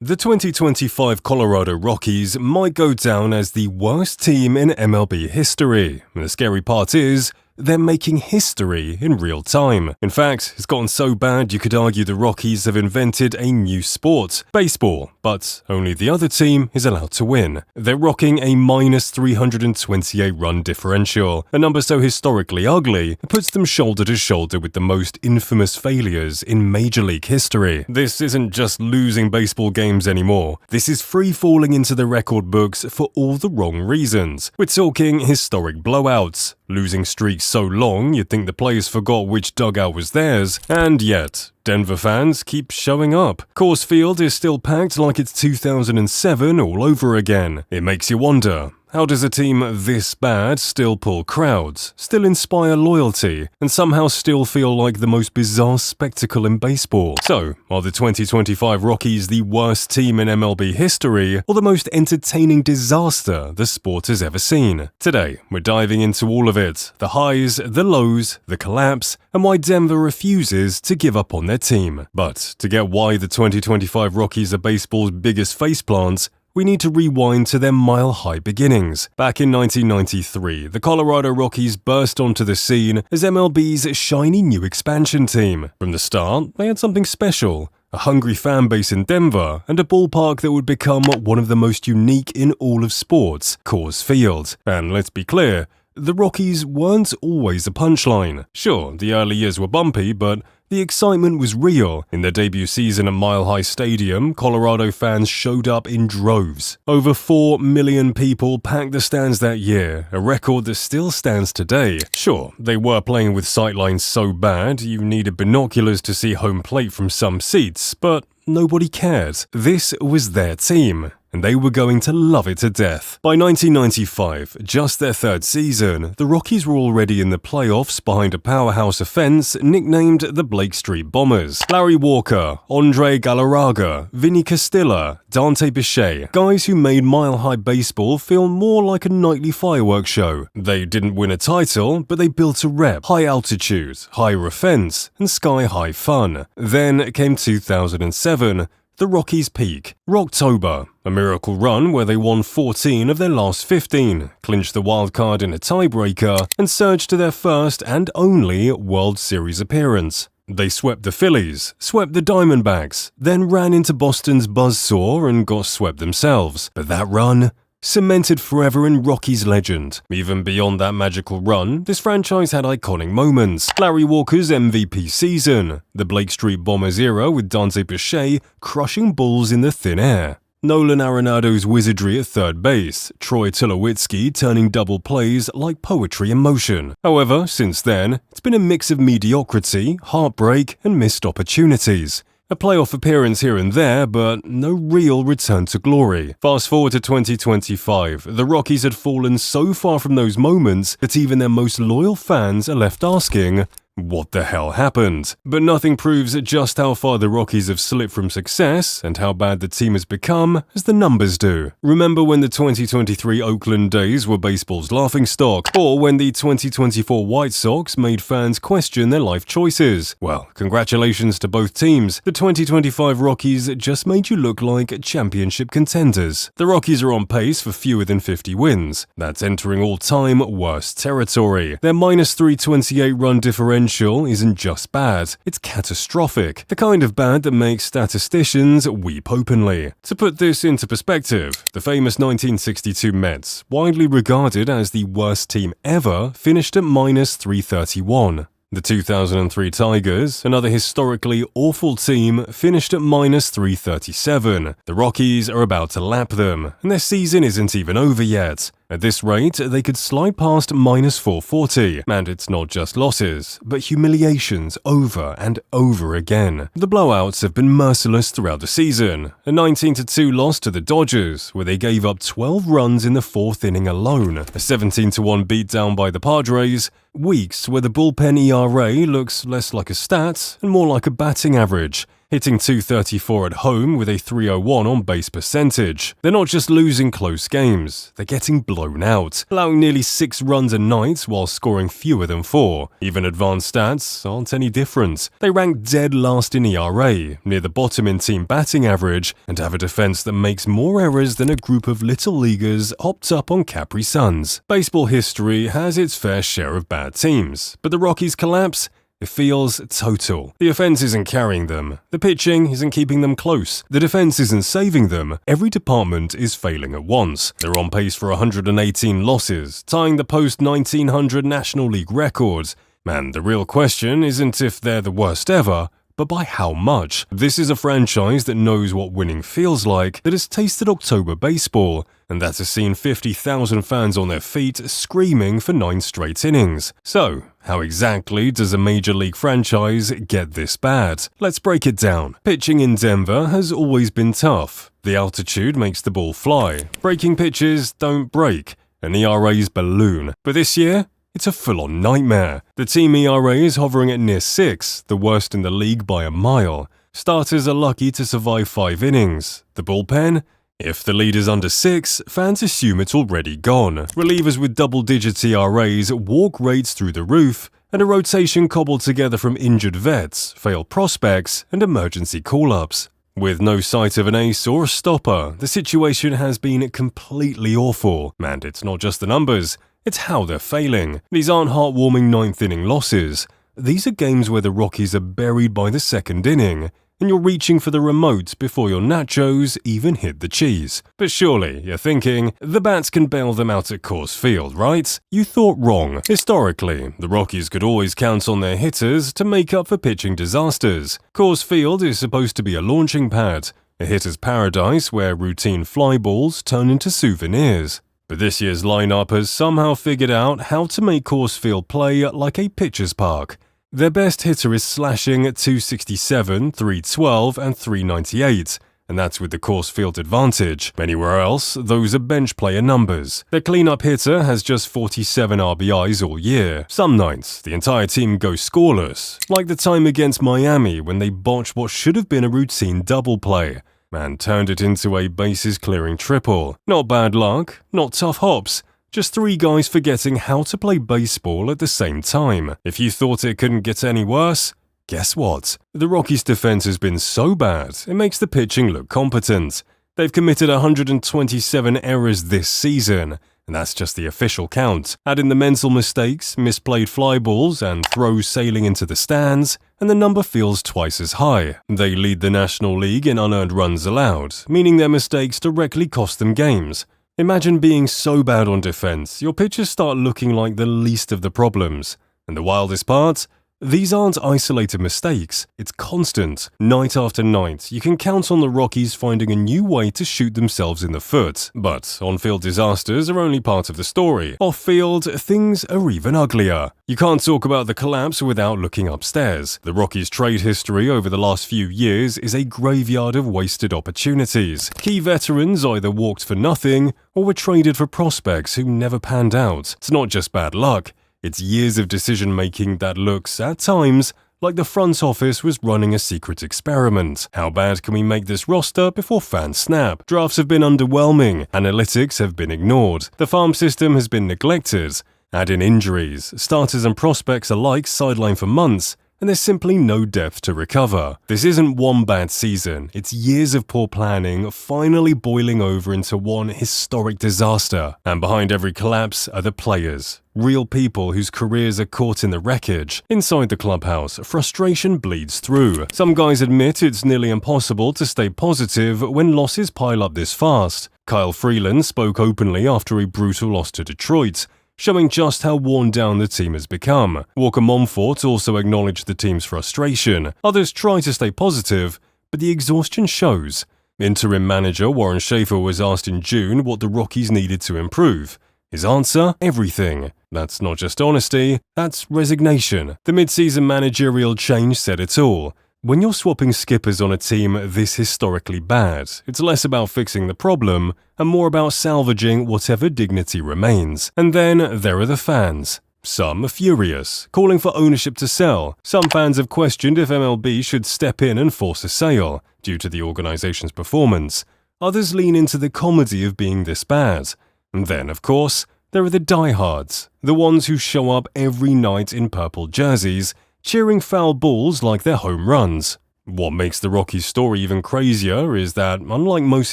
The 2025 Colorado Rockies might go down as the worst team in MLB history, and the scary part is, they're making history in real time. In fact, it's gotten so bad you could argue the Rockies have invented a new sport, baseball, but only the other team is allowed to win. They're rocking a minus 328 run differential, a number so historically ugly it puts them shoulder to shoulder with the most infamous failures in Major League history. This isn't just losing baseball games anymore. This is free falling into the record books for all the wrong reasons. We're talking historic blowouts, losing streaks so long you'd think the players forgot which dugout was theirs, and yet Denver fans keep showing up. Coors Field is still packed like it's 2007 all over again. It makes you wonder, how does a team this bad still pull crowds, still inspire loyalty, and somehow still feel like the most bizarre spectacle in baseball? So, are the 2025 Rockies the worst team in MLB history, or the most entertaining disaster the sport has ever seen? Today, we're diving into all of it, the highs, the lows, the collapse, and why Denver refuses to give up on their team. But to get why the 2025 Rockies are baseball's biggest faceplants, we need to rewind to their mile-high beginnings. Back in 1993, the Colorado Rockies burst onto the scene as MLB's shiny new expansion team. From the start, they had something special, a hungry fan base in Denver, and a ballpark that would become one of the most unique in all of sports, Coors Field. And let's be clear, the Rockies weren't always a punchline. Sure, the early years were bumpy, but the excitement was real. In their debut season at Mile High Stadium, Colorado fans showed up in droves. Over 4 million people packed the stands that year, a record that still stands today. Sure, they were playing with sightlines so bad you needed binoculars to see home plate from some seats, but nobody cared. This was their team, and they were going to love it to death. By 1995, just their third season, the Rockies were already in the playoffs behind a powerhouse offense nicknamed the Blake Street Bombers. Larry Walker, Andre Galarraga, Vinny Castilla, Dante Bichette, guys who made mile-high baseball feel more like a nightly fireworks show. They didn't win a title, but they built a rep, high altitude, higher offense, and sky-high fun. Then came 2007, the Rockies' peak. Rocktober, a miracle run where they won 14 of their last 15, clinched the wild card in a tiebreaker, and surged to their first and only World Series appearance. They swept the Phillies, swept the Diamondbacks, then ran into Boston's buzzsaw and got swept themselves. But that run cemented forever in Rockies legend. Even beyond that magical run, this franchise had iconic moments. Larry Walker's MVP season, the Blake Street Bombers era with Dante Bichette crushing balls in the thin air, Nolan Arenado's wizardry at third base, Troy Tulowitzki turning double plays like poetry in motion. However, since then, it's been a mix of mediocrity, heartbreak, and missed opportunities. A playoff appearance here and there, but no real return to glory. Fast forward to 2025, the Rockies had fallen so far from those moments that even their most loyal fans are left asking, what the hell happened? But nothing proves just how far the Rockies have slipped from success and how bad the team has become as the numbers do. Remember when the 2023 Oakland A's were baseball's laughingstock, or when the 2024 White Sox made fans question their life choices? Well, congratulations to both teams. The 2025 Rockies just made you look like championship contenders. The Rockies are on pace for fewer than 50 wins. That's entering all-time worst territory. Their minus 328 run differential isn't just bad, it's catastrophic. The kind of bad that makes statisticians weep openly. To put this into perspective, the famous 1962 Mets, widely regarded as the worst team ever, finished at minus 331. The 2003 Tigers, another historically awful team, finished at minus 337. The Rockies are about to lap them, and their season isn't even over yet. At this rate, they could slide past minus 440, and it's not just losses, but humiliations over and over again. The blowouts have been merciless throughout the season. A 19-2 loss to the Dodgers, where they gave up 12 runs in the fourth inning alone. A 17-1 beatdown by the Padres. Weeks where the bullpen ERA looks less like a stat and more like a batting average. hitting .234 at home with a .301 on-base percentage. They're not just losing close games, they're getting blown out, allowing nearly 6 runs a night while scoring fewer than 4. Even advanced stats aren't any different. They rank dead last in ERA, near the bottom in team batting average, and have a defense that makes more errors than a group of little leaguers hopped up on Capri Suns. Baseball history has its fair share of bad teams, but the Rockies' collapse? It feels total. The offense isn't carrying them. The pitching isn't keeping them close. The defense isn't saving them. Every department is failing at once. They're on pace for 118 losses, tying the post-1900 National League record. Man, the real question isn't if they're the worst ever, but by how much. This is a franchise that knows what winning feels like, that has tasted October baseball, and that has seen 50,000 fans on their feet screaming for 9 straight innings. So, how exactly does a major league franchise get this bad? Let's break it down. Pitching in Denver has always been tough. The altitude makes the ball fly. Breaking pitches don't break. And ERAs balloon. But this year, it's a full-on nightmare. The team ERA is hovering at near 6, the worst in the league by a mile. Starters are lucky to survive 5 innings. The bullpen? If the lead is under 6, fans assume it's already gone. Relievers with double-digit ERAs walk rates through the roof, and a rotation cobbled together from injured vets, failed prospects, and emergency call-ups. With no sight of an ace or a stopper, the situation has been completely awful. And it's not just the numbers. It's how they're failing. These aren't heartwarming 9th-inning losses. These are games where the Rockies are buried by the 2nd inning, and you're reaching for the remote before your nachos even hit the cheese. But surely, you're thinking, the bats can bail them out at Coors Field, right? You thought wrong. Historically, the Rockies could always count on their hitters to make up for pitching disasters. Coors Field is supposed to be a launching pad, a hitter's paradise where routine fly balls turn into souvenirs. But this year's lineup has somehow figured out how to make Coors Field play like a pitcher's park. Their best hitter is slashing at .267, .312, and .398, and that's with the Coors Field advantage. Anywhere else, those are bench player numbers. Their cleanup hitter has just 47 RBIs all year. Some nights, the entire team goes scoreless, like the time against Miami when they botched what should have been a routine double play. Man turned it into a bases-clearing triple. Not bad luck, not tough hops, just 3 guys forgetting how to play baseball at the same time. If you thought it couldn't get any worse, guess what? The Rockies' defense has been so bad, it makes the pitching look competent. They've committed 127 errors this season, and that's just the official count. Add in the mental mistakes, misplayed fly balls, and throws sailing into the stands, and the number feels twice as high. They lead the National League in unearned runs allowed, meaning their mistakes directly cost them games. Imagine being so bad on defense, your pitchers start looking like the least of the problems. And the wildest part? These aren't isolated mistakes, it's constant. Night after night, you can count on the Rockies finding a new way to shoot themselves in the foot. But on-field disasters are only part of the story. Off-field, things are even uglier. You can't talk about the collapse without looking upstairs. The Rockies' trade history over the last few years is a graveyard of wasted opportunities. Key veterans either walked for nothing or were traded for prospects who never panned out. It's not just bad luck. It's years of decision-making that looks, at times, like the front office was running a secret experiment. How bad can we make this roster before fans snap? Drafts have been underwhelming, analytics have been ignored, the farm system has been neglected. Add in injuries, starters and prospects alike sidelined for months, and there's simply no depth to recover. This isn't one bad season, it's years of poor planning finally boiling over into one historic disaster. And behind every collapse are the players. Real people whose careers are caught in the wreckage. Inside the clubhouse, frustration bleeds through. Some guys admit it's nearly impossible to stay positive when losses pile up this fast. Kyle Freeland spoke openly after a brutal loss to Detroit, showing just how worn down the team has become. Walker Monfort also acknowledged the team's frustration. Others try to stay positive, but the exhaustion shows. Interim manager Warren Schaefer was asked in June what the Rockies needed to improve. His answer? Everything. That's not just honesty, that's resignation. The mid-season managerial change said it all. When you're swapping skippers on a team this historically bad, it's less about fixing the problem and more about salvaging whatever dignity remains. And then there are the fans. Some are furious, calling for ownership to sell. Some fans have questioned if MLB should step in and force a sale, due to the organization's performance. Others lean into the comedy of being this bad. And then, of course, there are the diehards, the ones who show up every night in purple jerseys, cheering foul balls like they're home runs. What makes the Rockies story even crazier is that, unlike most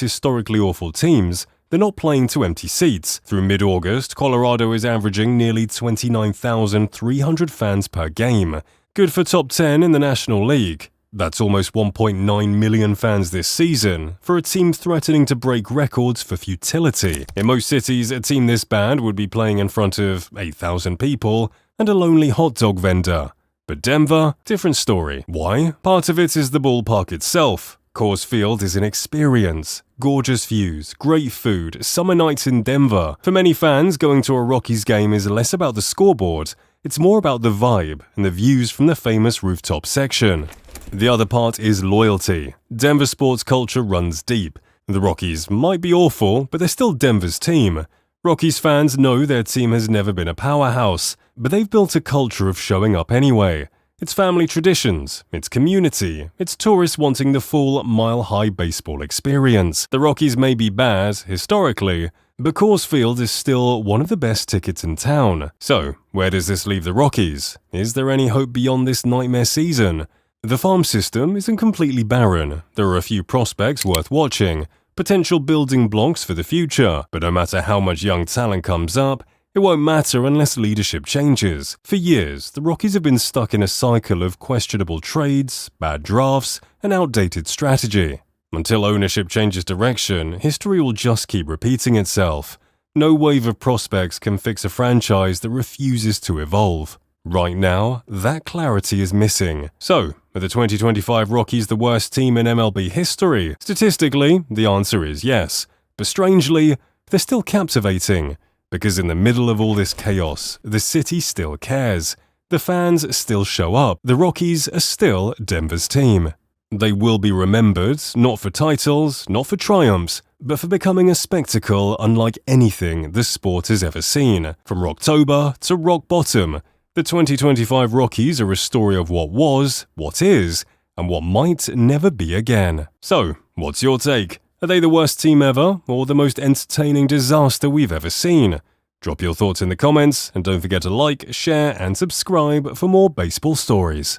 historically awful teams, they're not playing to empty seats. Through mid-August, Colorado is averaging nearly 29,300 fans per game, good for top 10 in the National League. That's almost 1.9 million fans this season, for a team threatening to break records for futility. In most cities, a team this bad would be playing in front of 8,000 people and a lonely hot dog vendor. But Denver, different story. Why? Part of it is the ballpark itself. Coors Field is an experience. Gorgeous views, great food, summer nights in Denver. For many fans, going to a Rockies game is less about the scoreboard. It's more about the vibe and the views from the famous rooftop section. The other part is loyalty. Denver sports culture runs deep. The Rockies might be awful, but they're still Denver's team. Rockies fans know their team has never been a powerhouse, but they've built a culture of showing up anyway. It's family traditions, it's community, it's tourists wanting the full mile-high baseball experience. The Rockies may be bad, historically, but Coors Field is still one of the best tickets in town. So, where does this leave the Rockies? Is there any hope beyond this nightmare season? The farm system isn't completely barren. There are a few prospects worth watching, potential building blocks for the future, but no matter how much young talent comes up, it won't matter unless leadership changes. For years, the Rockies have been stuck in a cycle of questionable trades, bad drafts, and outdated strategy. Until ownership changes direction, history will just keep repeating itself. No wave of prospects can fix a franchise that refuses to evolve. Right now, that clarity is missing. So, are the 2025 Rockies the worst team in MLB history? Statistically, the answer is yes. But strangely, they're still captivating. Because in the middle of all this chaos, the city still cares. The fans still show up. The Rockies are still Denver's team. They will be remembered, not for titles, not for triumphs, but for becoming a spectacle unlike anything the sport has ever seen. From Rocktober to rock bottom, the 2025 Rockies are a story of what was, what is, and what might never be again. So, what's your take? Are they the worst team ever, or the most entertaining disaster we've ever seen? Drop your thoughts in the comments, and don't forget to like, share, and subscribe for more baseball stories.